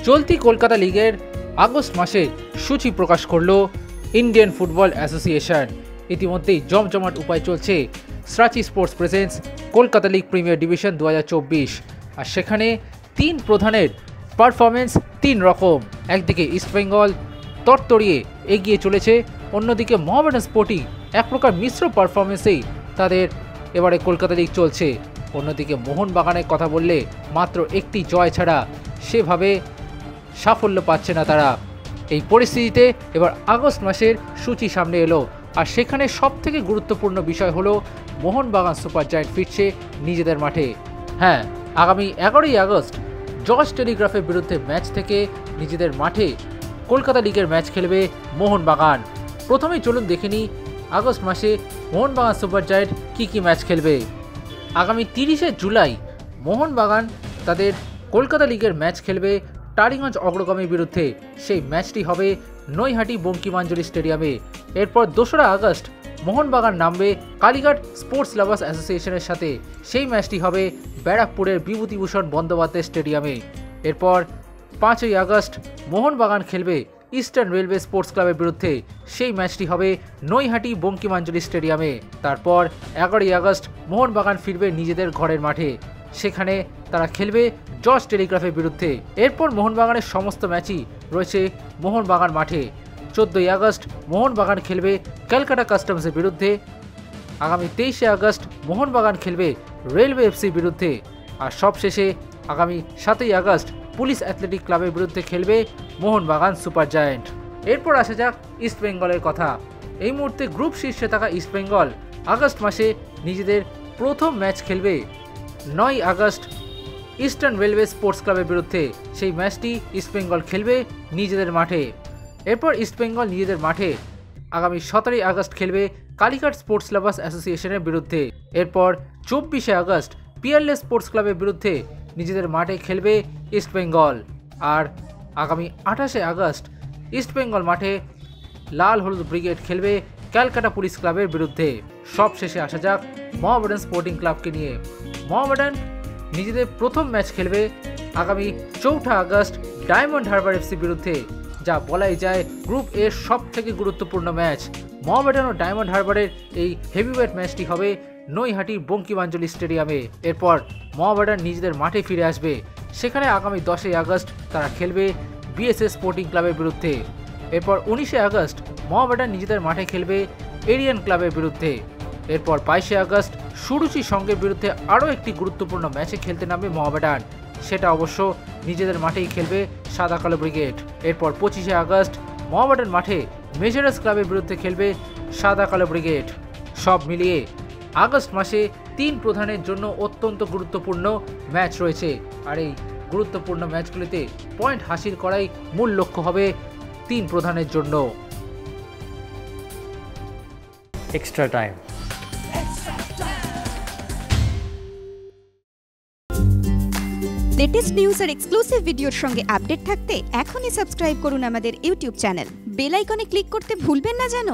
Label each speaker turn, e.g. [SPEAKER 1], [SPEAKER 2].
[SPEAKER 1] চলতি কলকাতা লিগের আগস্ট মাসে সূচি প্রকাশ করল ইন্ডিয়ান ফুটবল অ্যাসোসিয়েশন। ইতিমধ্যেই জমজমাট উপায় চলছে Sachi sports presents Kolkata league premier division 2024। আর সেখানে তিন প্রধানের পারফরমেন্স তিন রকম। একদিকে ইস্টবেঙ্গল তরতরিয়ে এগিয়ে চলেছে, অন্যদিকে মোহামেডান স্পোর্টিং এক প্রকার মিশ্র পারফরমেন্সেই তাদের এবারে কলকাতা লিগ চলছে। অন্যদিকে মোহনবাগানের কথা বললে মাত্র একটি জয় ছাড়া সেভাবে সাফল্য পাচ্ছে না তারা। এই পরিস্থিতিতে এবার আগস্ট মাসের সূচি সামনে এলো, আর সেখানে সবথেকে গুরুত্বপূর্ণ বিষয় হলো মোহনবাগান সুপার জায়ান্ট ফিরছে নিজেদের মাঠে। হ্যাঁ, আগামী 11ই আগস্ট জর্জ টেলিগ্রাফের বিরুদ্ধে ম্যাচ থেকে নিজেদের মাঠে কলকাতা লিগের ম্যাচ খেলবে মোহনবাগান। প্রথমেই চলুন দেখে নিই আগস্ট মাসে মোহনবাগান সুপার জায়ান্ট কী ম্যাচ খেলবে। আগামী 30শে জুলাই মোহনবাগান তাদের কলকাতা লিগের ম্যাচ খেলবে টালিগঞ্জ অগ্রগামীর বিরুদ্ধে। সেই ম্যাচটি হবে নৈহাটি বঙ্কিমাঞ্জলি স্টেডিয়ামে। এরপর 2রা আগস্ট মোহনবাগান নামবে কালীঘাট স্পোর্টস লাভার্স অ্যাসোসিয়েশনের সাথে। সেই ম্যাচটি হবে ব্যারাকপুরের বিভূতিভূষণ বন্দ্যোপাধ্যায় স্টেডিয়ামে। এরপর 5ই আগস্ট মোহনবাগান খেলবে ইস্টার্ন রেলওয়ে স্পোর্টস ক্লাবের বিরুদ্ধে। সেই ম্যাচটি হবে নৈহাটি বঙ্কিমাঞ্জলি স্টেডিয়ামে। তারপর 11ই আগস্ট মোহনবাগান ফিরবে নিজেদের ঘরের মাঠে, সেখানে তারা খেলবে জর্জ টেলিগ্রাফের বিরুদ্ধে। এরপর মোহনবাগানের সমস্ত ম্যাচই রয়েছে মোহনবাগান মাঠে। 14ই আগস্ট মোহনবাগান খেলবে ক্যালকাটা কাস্টমসের বিরুদ্ধে। আগামী 23শে আগস্ট মোহনবাগান খেলবে রেলওয়ে এফসির বিরুদ্ধে। আর সবশেষে আগামী 7ই আগস্ট পুলিশ অ্যাথলেটিক ক্লাবের বিরুদ্ধে খেলবে মোহনবাগান সুপার জায়ান্ট। এরপর আসা যাক ইস্টবেঙ্গলের কথা। এই মুহূর্তে গ্রুপ শীর্ষে থাকা ইস্টবেঙ্গল আগস্ট মাসে নিজেদের প্রথম ম্যাচ খেলবে 9ই আগস্ট ইস্টার্ন রেলওয়ে স্পোর্টস ক্লাবের বিরুদ্ধে। সেই ম্যাচটি ইস্টবেঙ্গল খেলবে নিজেদের মাঠে। এরপর ইস্টবেঙ্গল নিজেদের মাঠে আগামী 17ই আগস্ট খেলবে কালীঘাট স্পোর্টস লাভার্স অ্যাসোসিয়েশনের বিরুদ্ধে। এরপর 24শে আগস্ট পিয়ারলেস স্পোর্টস ক্লাবের বিরুদ্ধে নিজেদের মাঠে খেলবে ইস্টবেঙ্গল। আর আগামী 28শে আগস্ট ইস্টবেঙ্গল মাঠে লাল হলুদ ব্রিগেড খেলবে ক্যালকাটা পুলিশ ক্লাবের বিরুদ্ধে। সব শেষে আসা যাক মোহামেডান স্পোর্টিং ক্লাবকে নিয়ে। মোহামেডান নিজেদের প্রথম ম্যাচ খেলবে আগামী 4 আগস্ট ডায়মন্ড হারবার এফসির বিরুদ্ধে, যা বলাই যায় গ্রুপ এর সব থেকে গুরুত্বপূর্ণ ম্যাচ। মোহামেডান ও ডায়মন্ড হারবারের এই হেভিওয়েট ম্যাচটি হবে নৈহাটি বঙ্কিমাঞ্জলি স্টেডিয়ামে। এরপর মোহামেডান নিজেদের মাঠে ফিরে আসবে, সেখানে আগামী 10ই আগস্ট তারা খেলবে বিএসএস স্পোর্টিং ক্লাবের বিরুদ্ধে। এরপর 19শে আগস্ট মোহামেডান নিজেদের মাঠে খেলবে এরিয়ান ক্লাবের বিরুদ্ধে। এরপর 22শে আগস্ট সুরুচি সংঘের বিরুদ্ধে আরও একটি গুরুত্বপূর্ণ ম্যাচে খেলতে নামবে মোহামেডান, সেটা অবশ্য নিজেদের মাঠেই খেলবে সাদা কালো ব্রিগেড। এরপর 25শে আগস্ট মোহামেডান মাঠে মেজরাস ক্লাবের বিরুদ্ধে খেলবে সাদা কালো ব্রিগেড। সব মিলিয়ে আগস্ট মাসে 3 প্রধানের জন্য অত্যন্ত গুরুত্বপূর্ণ ম্যাচ রয়েছে, আর এই গুরুত্বপূর্ণ ম্যাচগুলিতে পয়েন্ট হাসিল করাই মূল লক্ষ্য হবে 3 প্রধানের জন্য।
[SPEAKER 2] Extra time.
[SPEAKER 3] লেটেস্ট নিউজ আর এক্সক্লুসিভ ভিডিওর সঙ্গে আপডেট থাকতে এখনই সাবস্ক্রাইব করুন আমাদের ইউটিউব চ্যানেল। বেল আইকনে ক্লিক করতে ভুলবেন না যেন।